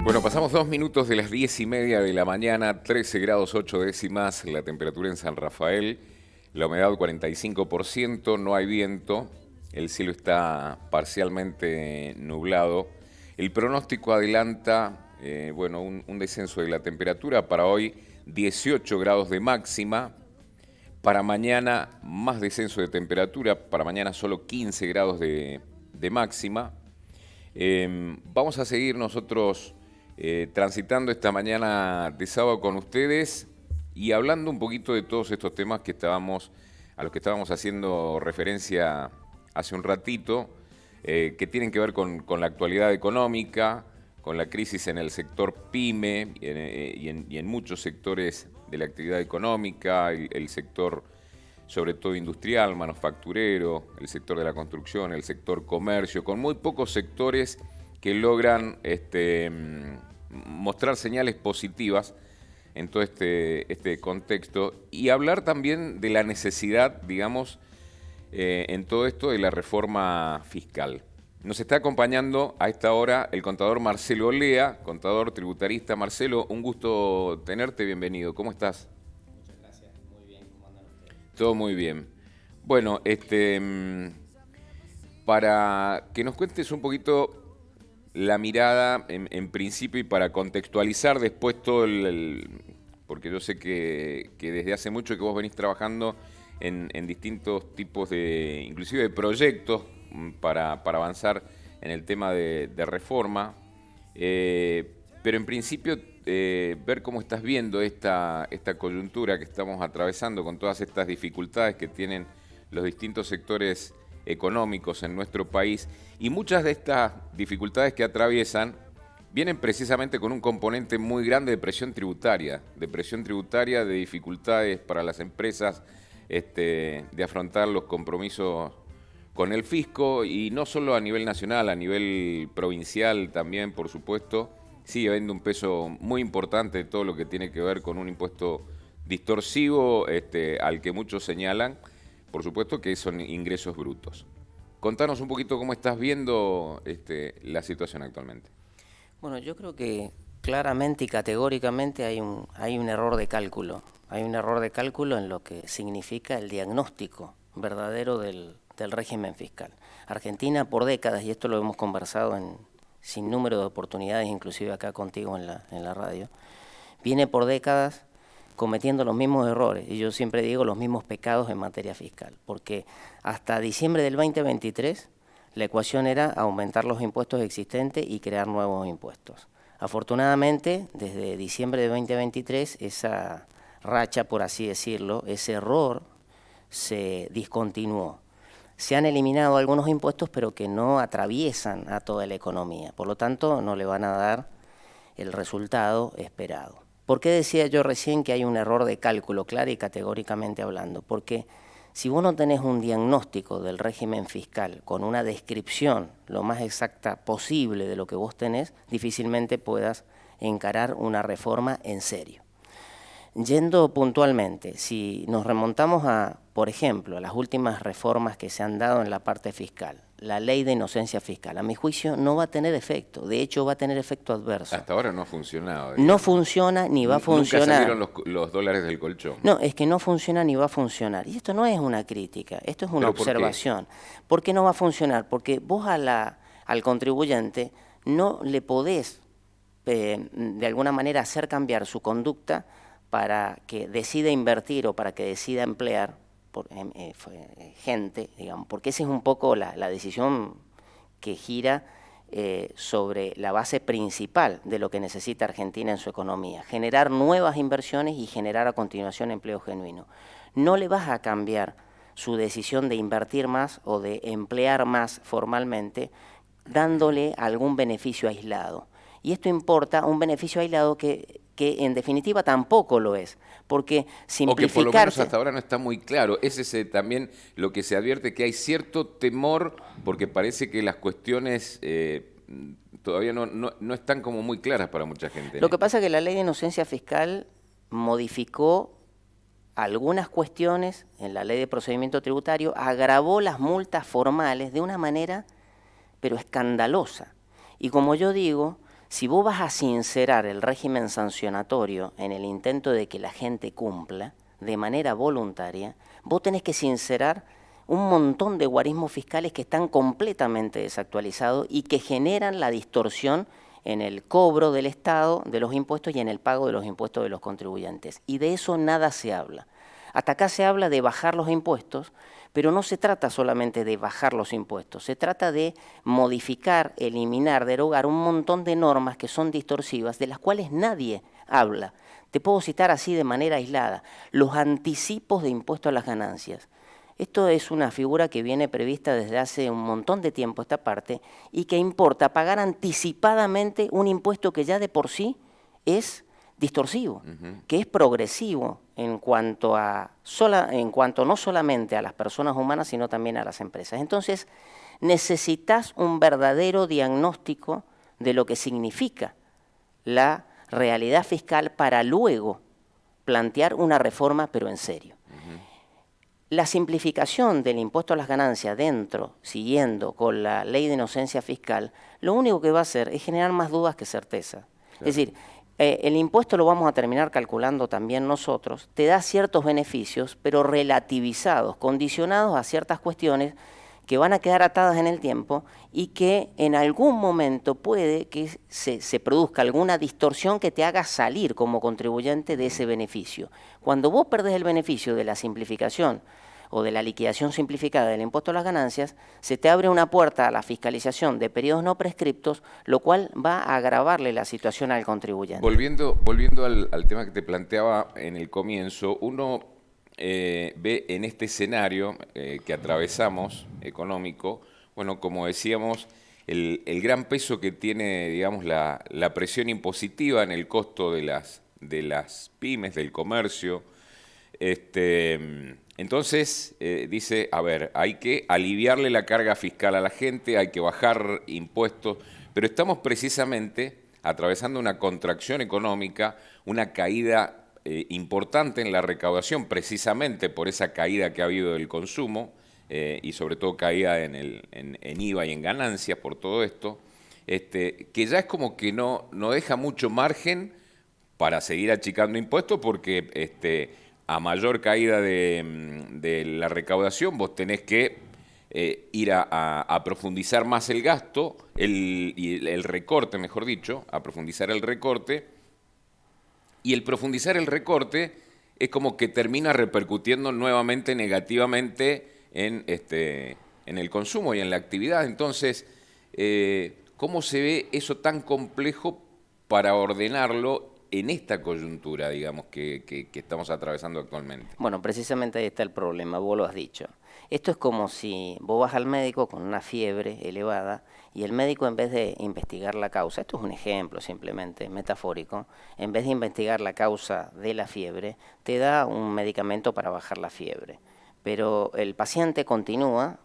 Bueno, pasamos 2 minutos de las 10:30 de la mañana, 13 grados 8 décimas, la temperatura en San Rafael, la humedad 45%, no hay viento, el cielo está parcialmente nublado. El pronóstico adelanta, un descenso de la temperatura para hoy, 18 grados de máxima. Para mañana, más descenso de temperatura, para mañana solo 15 grados de máxima. Vamos a seguir nosotros transitando esta mañana de sábado con ustedes y hablando un poquito de todos estos temas a los que estábamos haciendo referencia hace un ratito, que tienen que ver con la actualidad económica, con la crisis en el sector PYME y en muchos sectores de la actividad económica, el sector sobre todo industrial, manufacturero, el sector de la construcción, el sector comercio, con muy pocos sectores que logran mostrar señales positivas en todo este contexto y hablar también de la necesidad, digamos, en todo esto de la reforma fiscal. Nos está acompañando a esta hora el contador Marcelo Olea, contador tributarista. Marcelo, un gusto tenerte, bienvenido. ¿Cómo estás? Muchas gracias, muy bien, ¿cómo andan ustedes? Todo muy bien. Bueno, para que nos cuentes un poquito la mirada en principio y para contextualizar después todo porque yo sé que desde hace mucho que vos venís trabajando en distintos tipos inclusive de proyectos para avanzar en el tema de reforma, pero en principio ver cómo estás viendo esta coyuntura que estamos atravesando con todas estas dificultades que tienen los distintos sectores económicos en nuestro país, y muchas de estas dificultades que atraviesan vienen precisamente con un componente muy grande de presión tributaria, de dificultades para las empresas, de afrontar los compromisos con el fisco, y no solo a nivel nacional, a nivel provincial también, por supuesto, sigue habiendo un peso muy importante de todo lo que tiene que ver con un impuesto distorsivo, al que muchos señalan, por supuesto, que son ingresos brutos. Contanos un poquito cómo estás viendo la situación actualmente. Bueno, yo creo que claramente y categóricamente hay un error de cálculo. Hay un error de cálculo en lo que significa el diagnóstico verdadero del régimen fiscal. Argentina por décadas, y esto lo hemos conversado en sin número de oportunidades, inclusive acá contigo en la radio, viene por décadas cometiendo los mismos errores, y yo siempre digo los mismos pecados en materia fiscal, porque hasta diciembre del 2023 la ecuación era aumentar los impuestos existentes y crear nuevos impuestos. Afortunadamente, desde diciembre de 2023, esa racha, por así decirlo, ese error se discontinuó. Se han eliminado algunos impuestos, pero que no atraviesan a toda la economía. Por lo tanto, no le van a dar el resultado esperado. ¿Por qué decía yo recién que hay un error de cálculo, clara y categóricamente hablando? Porque si vos no tenés un diagnóstico del régimen fiscal con una descripción lo más exacta posible de lo que vos tenés, difícilmente puedas encarar una reforma en serio. Yendo puntualmente, si nos remontamos a, por ejemplo, a las últimas reformas que se han dado en la parte fiscal, la ley de inocencia fiscal, a mi juicio no va a tener efecto, de hecho va a tener efecto adverso. Hasta ahora no ha funcionado. No funciona ni va a funcionar. Nunca salieron los dólares del colchón. No, es que no funciona ni va a funcionar. Y esto no es una crítica, esto es una observación. ¿Por qué no va a funcionar? Porque vos al contribuyente no le podés, de alguna manera, hacer cambiar su conducta para que decida invertir o para que decida emplear gente, digamos, porque esa es un poco la decisión que gira sobre la base principal de lo que necesita Argentina en su economía, generar nuevas inversiones y generar a continuación empleo genuino. No le vas a cambiar su decisión de invertir más o de emplear más formalmente dándole algún beneficio aislado. Y esto importa un beneficio aislado que en definitiva tampoco lo es, porque simplificar... O que por lo menos hasta ahora no está muy claro. Es también lo que se advierte, que hay cierto temor, porque parece que las cuestiones todavía no están como muy claras para mucha gente. Lo que pasa es que la ley de inocencia fiscal modificó algunas cuestiones en la ley de procedimiento tributario, agravó las multas formales de una manera, pero escandalosa. Y como yo digo, Si vos vas a sincerar el régimen sancionatorio en el intento de que la gente cumpla de manera voluntaria, vos tenés que sincerar un montón de guarismos fiscales que están completamente desactualizados y que generan la distorsión en el cobro del Estado de los impuestos y en el pago de los impuestos de los contribuyentes. Y de eso nada se habla. Hasta acá se habla de bajar los impuestos, pero no se trata solamente de bajar los impuestos, se trata de modificar, eliminar, derogar un montón de normas que son distorsivas, de las cuales nadie habla. Te puedo citar así de manera aislada, los anticipos de impuestos a las ganancias. Esto es una figura que viene prevista desde hace un montón de tiempo esta parte y que importa pagar anticipadamente un impuesto que ya de por sí es distorsivo, que es progresivo en cuanto no solamente a las personas humanas, sino también a las empresas. Entonces, necesitas un verdadero diagnóstico de lo que significa la realidad fiscal para luego plantear una reforma, pero en serio. La simplificación del impuesto a las ganancias siguiendo con la ley de inocencia fiscal, lo único que va a hacer es generar más dudas que certeza. Claro. Es decir, el impuesto lo vamos a terminar calculando también nosotros, te da ciertos beneficios, pero relativizados, condicionados a ciertas cuestiones que van a quedar atadas en el tiempo y que en algún momento puede que se produzca alguna distorsión que te haga salir como contribuyente de ese beneficio. Cuando vos perdés el beneficio de la simplificación o de la liquidación simplificada del impuesto a las ganancias, se te abre una puerta a la fiscalización de periodos no prescriptos, lo cual va a agravarle la situación al contribuyente. Volviendo al tema que te planteaba en el comienzo, uno ve en este escenario que atravesamos económico, bueno, como decíamos, el gran peso que tiene, digamos, la presión impositiva en el costo de las pymes, del comercio. Entonces, dice, a ver, hay que aliviarle la carga fiscal a la gente, hay que bajar impuestos, pero estamos precisamente atravesando una contracción económica, una caída importante en la recaudación, precisamente por esa caída que ha habido del consumo y sobre todo caída en IVA y en ganancias por todo esto, que ya es como que no deja mucho margen para seguir achicando impuestos porque a mayor caída de la recaudación vos tenés que ir a profundizar más el gasto, el recorte, mejor dicho, a profundizar el recorte. Y el profundizar el recorte es como que termina repercutiendo nuevamente negativamente en el consumo y en la actividad. Entonces, ¿cómo se ve eso tan complejo para ordenarlo en esta coyuntura, digamos, que estamos atravesando actualmente? Bueno, precisamente ahí está el problema, vos lo has dicho. Esto es como si vos vas al médico con una fiebre elevada y el médico, en vez de investigar la causa, esto es un ejemplo simplemente metafórico, en vez de investigar la causa de la fiebre, te da un medicamento para bajar la fiebre. Pero el paciente continúa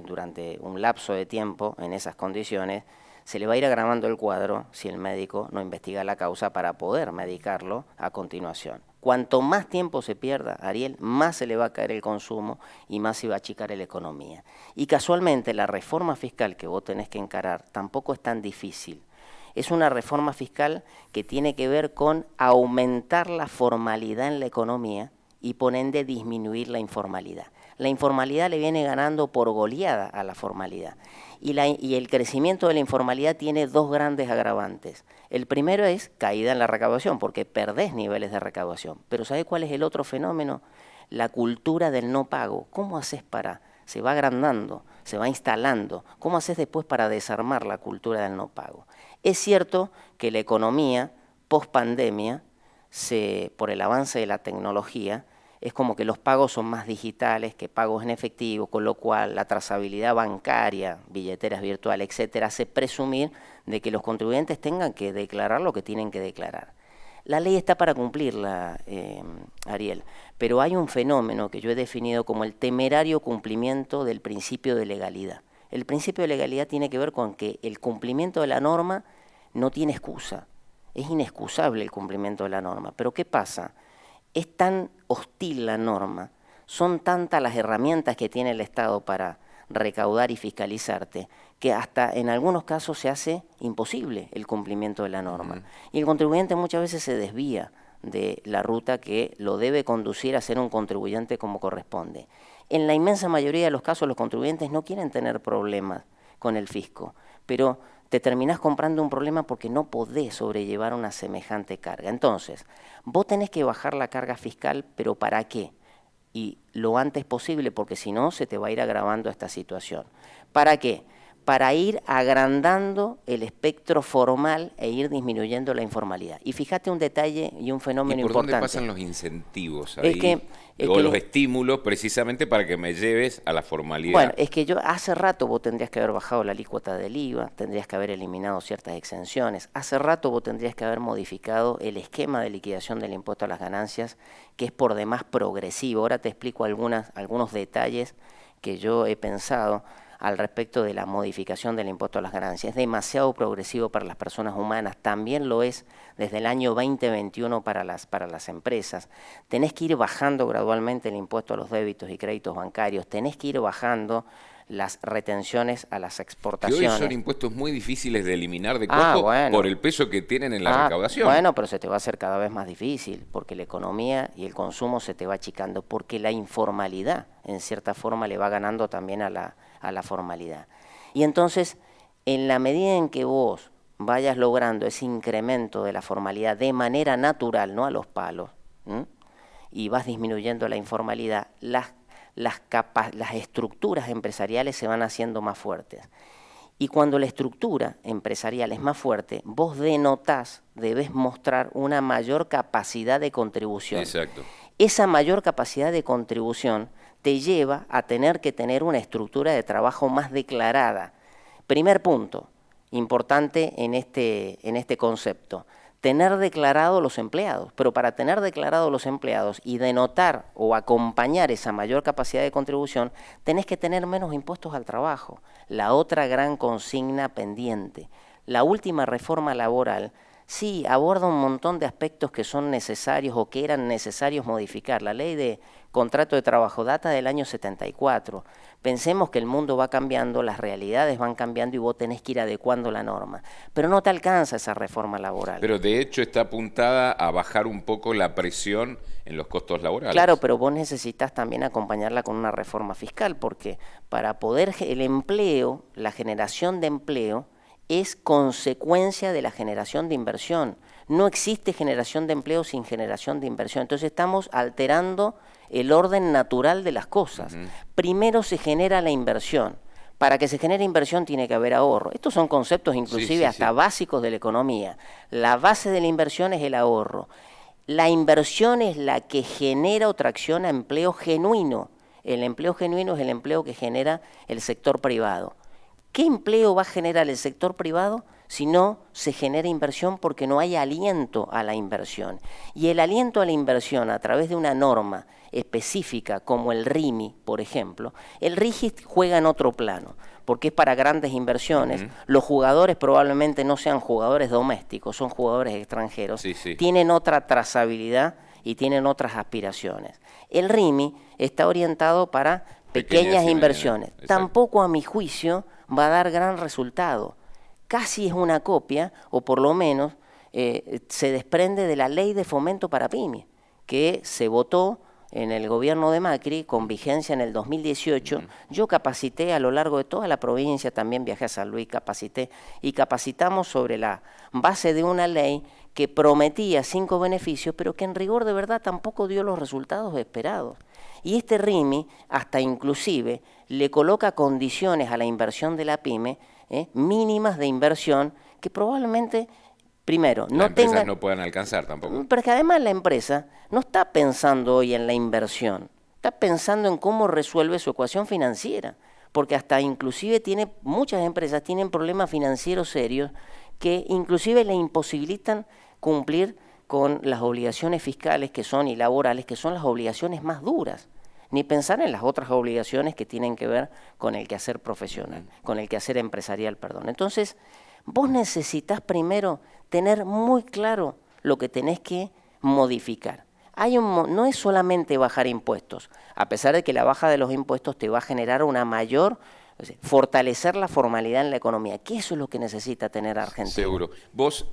durante un lapso de tiempo en esas condiciones, se le va a ir agravando el cuadro si el médico no investiga la causa para poder medicarlo a continuación. Cuanto más tiempo se pierda, Ariel, más se le va a caer el consumo y más se va a achicar la economía. Y casualmente la reforma fiscal que vos tenés que encarar tampoco es tan difícil. Es una reforma fiscal que tiene que ver con aumentar la formalidad en la economía y por ende disminuir la informalidad. La informalidad le viene ganando por goleada a la formalidad. Y el crecimiento de la informalidad tiene dos grandes agravantes. El primero es caída en la recaudación, porque perdés niveles de recaudación. Pero ¿sabés cuál es el otro fenómeno? La cultura del no pago. ¿Cómo haces se va agrandando, se va instalando? ¿Cómo haces después para desarmar la cultura del no pago? Es cierto que la economía post-pandemia, por el avance de la tecnología, es como que los pagos son más digitales que pagos en efectivo, con lo cual la trazabilidad bancaria, billeteras virtuales, etcétera, hace presumir de que los contribuyentes tengan que declarar lo que tienen que declarar. La ley está para cumplirla, Ariel, pero hay un fenómeno que yo he definido como el temerario cumplimiento del principio de legalidad. El principio de legalidad tiene que ver con que el cumplimiento de la norma no tiene excusa. Es inexcusable el cumplimiento de la norma. Pero ¿qué pasa? Es tan hostil la norma, son tantas las herramientas que tiene el Estado para recaudar y fiscalizarte, que hasta en algunos casos se hace imposible el cumplimiento de la norma. Y el contribuyente muchas veces se desvía de la ruta que lo debe conducir a ser un contribuyente como corresponde. En la inmensa mayoría de los casos los contribuyentes no quieren tener problemas con el fisco, pero te terminás comprando un problema porque no podés sobrellevar una semejante carga. Entonces, vos tenés que bajar la carga fiscal, pero ¿para qué? Y lo antes posible, porque si no se te va a ir agravando esta situación. ¿Para qué? Para ir agrandando el espectro formal e ir disminuyendo la informalidad. Y fíjate un detalle y un fenómeno importante. ¿Y por dónde pasan los incentivos ahí? Es o que los estímulos precisamente para que me lleves a la formalidad. Bueno, es que hace rato vos tendrías que haber bajado la alícuota del IVA, tendrías que haber eliminado ciertas exenciones, hace rato vos tendrías que haber modificado el esquema de liquidación del impuesto a las ganancias, que es por demás progresivo. Ahora te explico algunos detalles que yo he pensado al respecto de la modificación del impuesto a las ganancias. Es demasiado progresivo para las personas humanas, también lo es desde el año 2021 para las empresas. Tenés que ir bajando gradualmente el impuesto a los débitos y créditos bancarios, tenés que ir bajando las retenciones a las exportaciones. Que hoy son impuestos muy difíciles de eliminar de costo por el peso que tienen en la recaudación. Bueno, pero se te va a hacer cada vez más difícil, porque la economía y el consumo se te va achicando, porque la informalidad, en cierta forma, le va ganando también a la formalidad. Y entonces, en la medida en que vos vayas logrando ese incremento de la formalidad de manera natural, no a los palos, y vas disminuyendo la informalidad, las estructuras empresariales se van haciendo más fuertes. Y cuando la estructura empresarial es más fuerte, vos debes mostrar una mayor capacidad de contribución. Exacto. Esa mayor capacidad de contribución te lleva a tener que tener una estructura de trabajo más declarada. Primer punto importante en este concepto: tener declarados los empleados, pero para tener declarados los empleados y denotar o acompañar esa mayor capacidad de contribución, tenés que tener menos impuestos al trabajo. La otra gran consigna pendiente. La última reforma laboral sí aborda un montón de aspectos que son necesarios o que eran necesarios modificar. La ley de contrato de trabajo data del año 74. Pensemos que el mundo va cambiando, las realidades van cambiando y vos tenés que ir adecuando la norma. Pero no te alcanza esa reforma laboral. Pero de hecho está apuntada a bajar un poco la presión en los costos laborales. Claro, pero vos necesitas también acompañarla con una reforma fiscal, porque para poder el empleo, la generación de empleo, es consecuencia de la generación de inversión. No existe generación de empleo sin generación de inversión. Entonces estamos alterando el orden natural de las cosas. Primero se genera la inversión. Para que se genere inversión tiene que haber ahorro. Estos son conceptos inclusive hasta básicos de la economía. La base de la inversión es el ahorro. La inversión es la que genera o tracciona empleo genuino. El empleo genuino es el empleo que genera el sector privado. ¿Qué empleo va a generar el sector privado si no se genera inversión? Porque no hay aliento a la inversión. Y el aliento a la inversión a través de una norma específica como el RIMI, por ejemplo, el RIGI juega en otro plano, porque es para grandes inversiones. Los jugadores probablemente no sean jugadores domésticos, son jugadores extranjeros, tienen otra trazabilidad y tienen otras aspiraciones. El RIMI está orientado para pequeñas inversiones. Tampoco, a mi juicio, va a dar gran resultado. Casi es una copia, o por lo menos se desprende de la ley de fomento para pymes, que se votó en el gobierno de Macri con vigencia en el 2018. Yo capacité a lo largo de toda la provincia, también viajé a San Luis, capacitamos sobre la base de una ley que prometía 5 beneficios, pero que en rigor de verdad tampoco dio los resultados esperados. Y este RIMI hasta inclusive le coloca condiciones a la inversión de la pyme, mínimas de inversión, que probablemente, primero, las empresas no puedan alcanzar tampoco. Pero que además la empresa no está pensando hoy en la inversión, está pensando en cómo resuelve su ecuación financiera, porque hasta inclusive muchas empresas tienen problemas financieros serios que inclusive le imposibilitan cumplir con las obligaciones fiscales y laborales, que son las obligaciones más duras. Ni pensar en las otras obligaciones que tienen que ver con el quehacer profesional, con el quehacer empresarial, perdón. Entonces, vos necesitas primero tener muy claro lo que tenés que modificar. No es solamente bajar impuestos, a pesar de que la baja de los impuestos te va a generar una mayor Es decir, fortalecer la formalidad en la economía, que eso es lo que necesita tener Argentina. Seguro. Vos,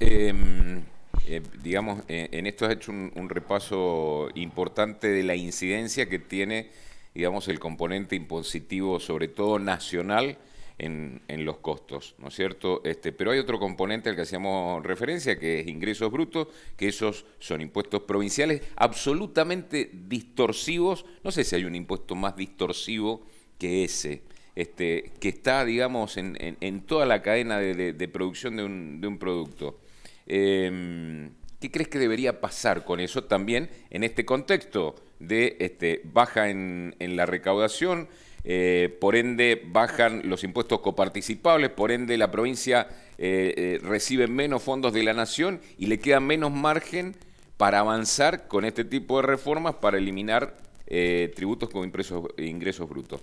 digamos, en esto has hecho un repaso importante de la incidencia que tiene, digamos, el componente impositivo, sobre todo nacional, en los costos, ¿no es cierto? Pero hay otro componente al que hacíamos referencia, que es ingresos brutos, que esos son impuestos provinciales absolutamente distorsivos. No sé si hay un impuesto más distorsivo que ese, que está, digamos, en toda la cadena de producción de un producto. ¿Qué crees que debería pasar con eso también en este contexto de baja en la recaudación? Por ende bajan los impuestos coparticipables, por ende la provincia recibe menos fondos de la nación y le queda menos margen para avanzar con este tipo de reformas para eliminar tributos con ingresos brutos.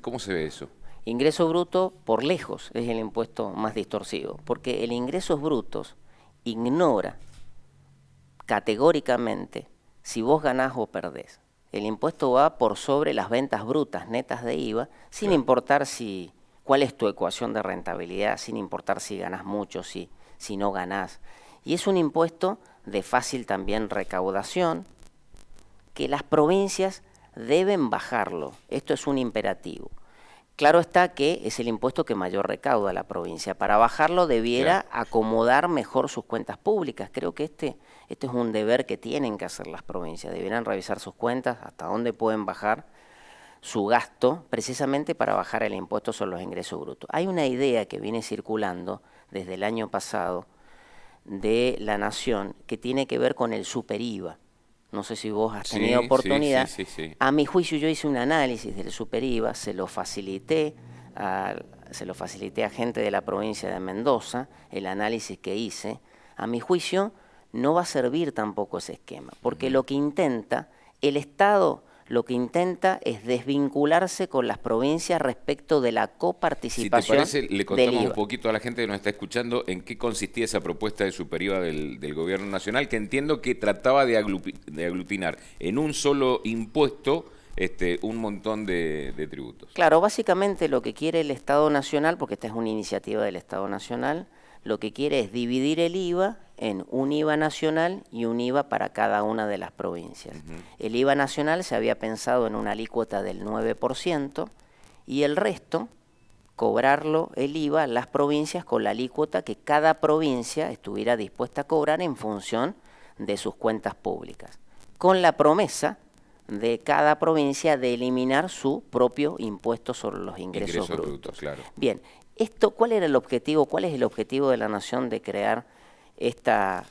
¿Cómo se ve eso? Ingreso bruto, por lejos, es el impuesto más distorsivo, porque el ingresos brutos ignora categóricamente si vos ganás o perdés. El impuesto va por sobre las ventas brutas netas de IVA, sin importar cuál es tu ecuación de rentabilidad, sin importar si ganás mucho, si no ganás. Y es un impuesto de fácil también recaudación, que las provincias deben bajarlo. Esto es un imperativo. Claro está que es el impuesto que mayor recauda la provincia. Para bajarlo debiera acomodar mejor sus cuentas públicas. Creo que este es un deber que tienen que hacer las provincias. Deberán revisar sus cuentas, hasta dónde pueden bajar su gasto, precisamente para bajar el impuesto sobre los ingresos brutos. Hay una idea que viene circulando desde el año pasado de la Nación que tiene que ver con el super-IVA. No sé si vos has tenido oportunidad. Sí. A mi juicio yo hice un análisis del super-IVA, se lo facilité a gente de la provincia de Mendoza, el análisis que hice. A mi juicio no va a servir tampoco ese esquema, porque lo que intenta, el Estado lo que intenta es desvincularse con las provincias respecto de la coparticipación. Si te parece, le contamos un poquito a la gente que nos está escuchando en qué consistía esa propuesta de super-IVA del Gobierno Nacional, que entiendo que trataba de aglutinar en un solo impuesto un montón de tributos. Claro, básicamente lo que quiere el Estado Nacional, porque esta es una iniciativa del Estado Nacional, lo que quiere es dividir el IVA en un IVA nacional y un IVA para cada una de las provincias. El IVA nacional se había pensado en una alícuota del 9% y el resto, cobrarlo el IVA las provincias con la alícuota que cada provincia estuviera dispuesta a cobrar en función de sus cuentas públicas, con la promesa de cada provincia de eliminar su propio impuesto sobre los ingresos brutos. Claro. Bien, ¿cuál era el objetivo? ¿Cuál es el objetivo de la Nación de crear esta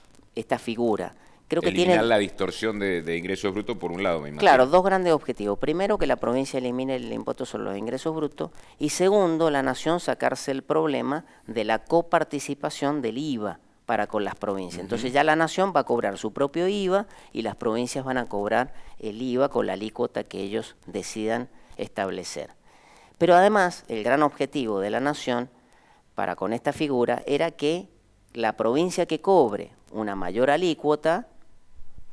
figura? Creo que eliminar la distorsión de ingresos brutos por un lado, me imagino. Claro, dos grandes objetivos. Primero, que la provincia elimine el impuesto sobre los ingresos brutos. Y segundo, la Nación sacarse el problema de la coparticipación del IVA para con las provincias. Entonces ya la Nación va a cobrar su propio IVA y las provincias van a cobrar el IVA con la alícuota que ellos decidan establecer. Pero además, el gran objetivo de la Nación para con esta figura era que la provincia que cobre una mayor alícuota,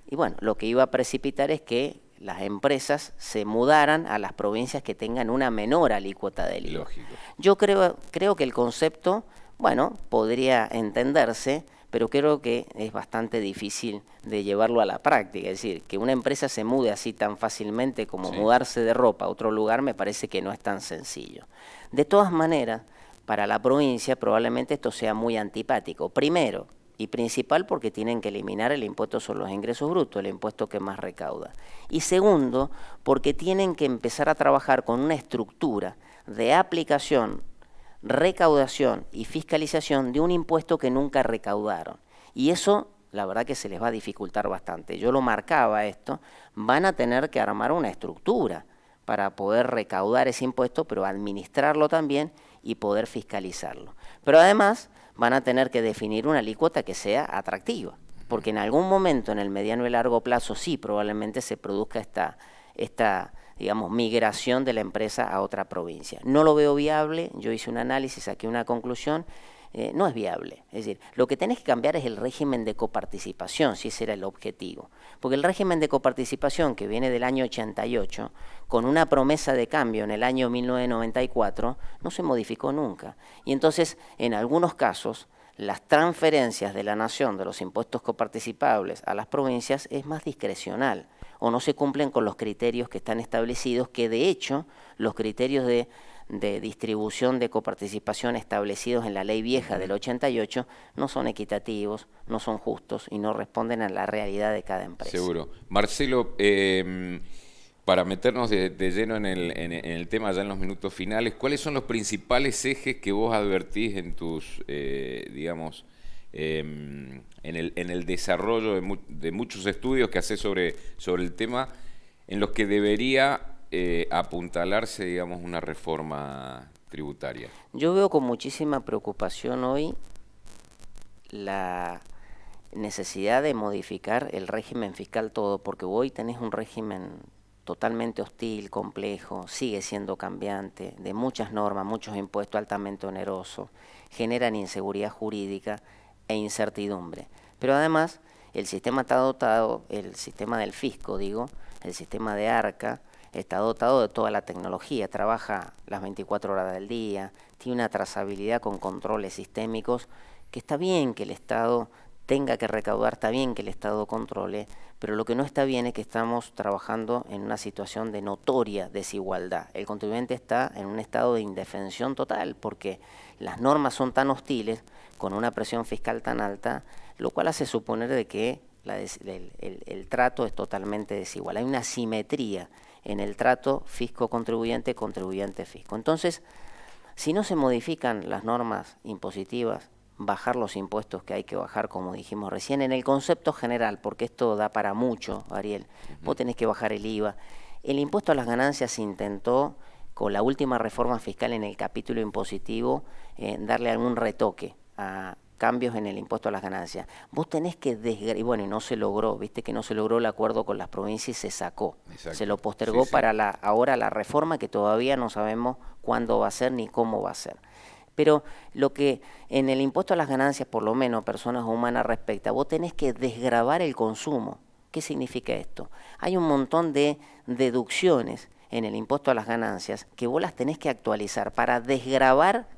y bueno, lo que iba a precipitar es que las empresas se mudaran a las provincias que tengan una menor alícuota del IVA. Lógico. Yo creo que el concepto, bueno, podría entenderse, pero creo que es bastante difícil de llevarlo a la práctica. Es decir, que una empresa se mude así tan fácilmente como mudarse de ropa a otro lugar me parece que no es tan sencillo. De todas maneras, para la provincia probablemente esto sea muy antipático. Primero y principal porque tienen que eliminar el impuesto sobre los ingresos brutos, el impuesto que más recauda. Y segundo, porque tienen que empezar a trabajar con una estructura de aplicación, recaudación y fiscalización de un impuesto que nunca recaudaron. Y eso, la verdad que se les va a dificultar bastante. Yo lo marcaba esto, van a tener que armar una estructura para poder recaudar ese impuesto, pero administrarlo también y poder fiscalizarlo. Pero además van a tener que definir una alícuota que sea atractiva, porque en algún momento, en el mediano y largo plazo, sí, probablemente se produzca esta digamos, migración de la empresa a otra provincia. No lo veo viable, yo hice un análisis, saqué una conclusión, no es viable. Es decir, lo que tenés que cambiar es el régimen de coparticipación, si ese era el objetivo. Porque el régimen de coparticipación que viene del año 88, con una promesa de cambio en el año 1994, no se modificó nunca. Y entonces, en algunos casos, las transferencias de la nación de los impuestos coparticipables a las provincias es más discrecional o no se cumplen con los criterios que están establecidos, que de hecho los criterios de distribución de coparticipación establecidos en la ley vieja del 88 no son equitativos, no son justos y no responden a la realidad de cada empresa. Seguro. Marcelo, para meternos de lleno en el tema ya en los minutos finales, ¿cuáles son los principales ejes que vos advertís en tus, digamos, en el desarrollo de muchos estudios que haces sobre el tema, en los que debería apuntalarse, digamos, una reforma tributaria? Yo veo con muchísima preocupación hoy la necesidad de modificar el régimen fiscal todo, porque hoy tenés un régimen totalmente hostil, complejo, sigue siendo cambiante, de muchas normas, muchos impuestos altamente onerosos, generan inseguridad jurídica e incertidumbre. Pero además, el sistema está dotado, el sistema del fisco, digo, el sistema de ARCA, está dotado de toda la tecnología, trabaja las 24 horas del día, tiene una trazabilidad con controles sistémicos, que está bien que el Estado tenga que recaudar, está bien que el Estado controle, pero lo que no está bien es que estamos trabajando en una situación de notoria desigualdad. El contribuyente está en un estado de indefensión total porque las normas son tan hostiles, con una presión fiscal tan alta, lo cual hace suponer de que el trato es totalmente desigual. Hay una asimetría en el trato fisco-contribuyente, contribuyente-fisco. Entonces, si no se modifican las normas impositivas, bajar los impuestos que hay que bajar, como dijimos recién, en el concepto general, porque esto da para mucho, Ariel. Vos tenés que bajar el IVA. El impuesto a las ganancias se intentó, con la última reforma fiscal en el capítulo impositivo, darle algún retoque a cambios en el impuesto a las ganancias. Vos tenés que y bueno, y no se logró, viste que no se logró el acuerdo con las provincias y se sacó. Exacto. Se lo postergó para ahora la reforma, que todavía no sabemos cuándo va a ser ni cómo va a ser. Pero lo que en el impuesto a las ganancias, por lo menos personas humanas respecta, vos tenés que desgravar el consumo. ¿Qué significa esto? Hay un montón de deducciones en el impuesto a las ganancias que vos las tenés que actualizar para desgravar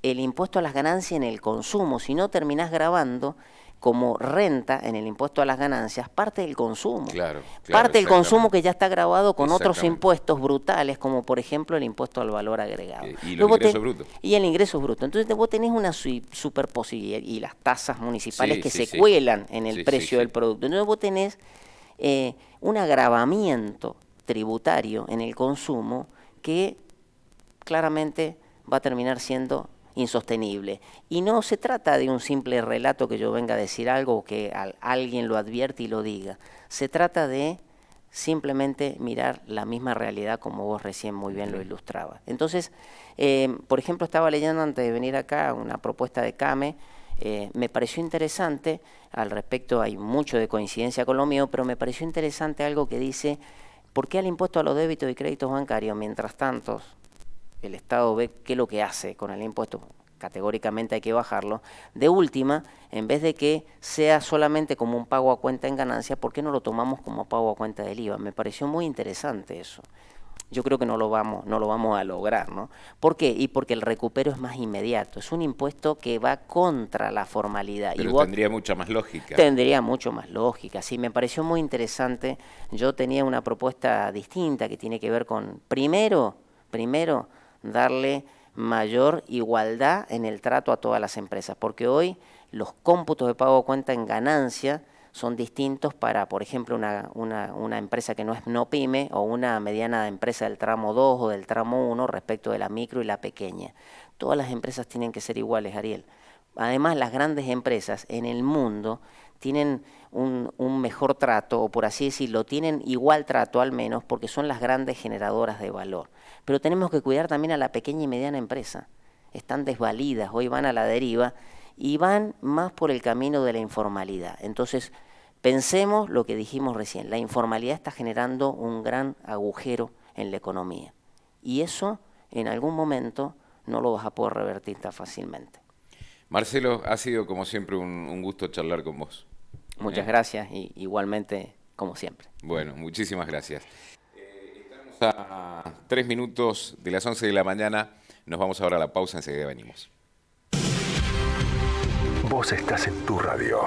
el impuesto a las ganancias en el consumo. Si no, terminás grabando como renta en el impuesto a las ganancias parte del consumo. Claro, parte del consumo que ya está grabado con otros impuestos brutales, como por ejemplo el impuesto al valor agregado. Y los ingresos brutos. Y el ingreso bruto. Entonces vos tenés una superposibilidad y las tasas municipales que se cuelan en el precio del producto. Entonces vos tenés un agravamiento tributario en el consumo que claramente va a terminar siendo insostenible. Y no se trata de un simple relato que yo venga a decir algo o que alguien lo advierte y lo diga. Se trata de simplemente mirar la misma realidad como vos recién muy bien lo ilustrabas. Entonces, por ejemplo, estaba leyendo antes de venir acá una propuesta de CAME, me pareció interesante, al respecto hay mucho de coincidencia con lo mío, pero me pareció interesante algo que dice, ¿por qué al impuesto a los débitos y créditos bancarios, mientras tanto el Estado ve qué es lo que hace con el impuesto, categóricamente hay que bajarlo? De última, en vez de que sea solamente como un pago a cuenta en ganancia, ¿por qué no lo tomamos como pago a cuenta del IVA? Me pareció muy interesante eso. Yo creo que no lo vamos a lograr, ¿no? ¿Por qué? Y porque el recupero es más inmediato. Es un impuesto que va contra la formalidad. Pero tendría mucha más lógica. Tendría mucho más lógica, sí. Me pareció muy interesante. Yo tenía una propuesta distinta que tiene que ver con, primero, darle mayor igualdad en el trato a todas las empresas, porque hoy los cómputos de pago a cuenta en ganancia son distintos para, por ejemplo, una empresa que no es no pyme o una mediana empresa del tramo 2 o del tramo 1 respecto de la micro y la pequeña. Todas las empresas tienen que ser iguales, Ariel. Además, las grandes empresas en el mundo tienen un mejor trato, o por así decirlo, tienen igual trato al menos, porque son las grandes generadoras de valor. Pero tenemos que cuidar también a la pequeña y mediana empresa. Están desvalidas, hoy van a la deriva y van más por el camino de la informalidad. Entonces, pensemos lo que dijimos recién, la informalidad está generando un gran agujero en la economía. Y eso, en algún momento, no lo vas a poder revertir tan fácilmente. Marcelo, ha sido como siempre un gusto charlar con vos. Muchas gracias y igualmente como siempre. Bueno, muchísimas gracias. Estamos a 3 minutos de las 11 de la mañana. Nos vamos ahora a la pausa, enseguida venimos. Vos estás en tu radio.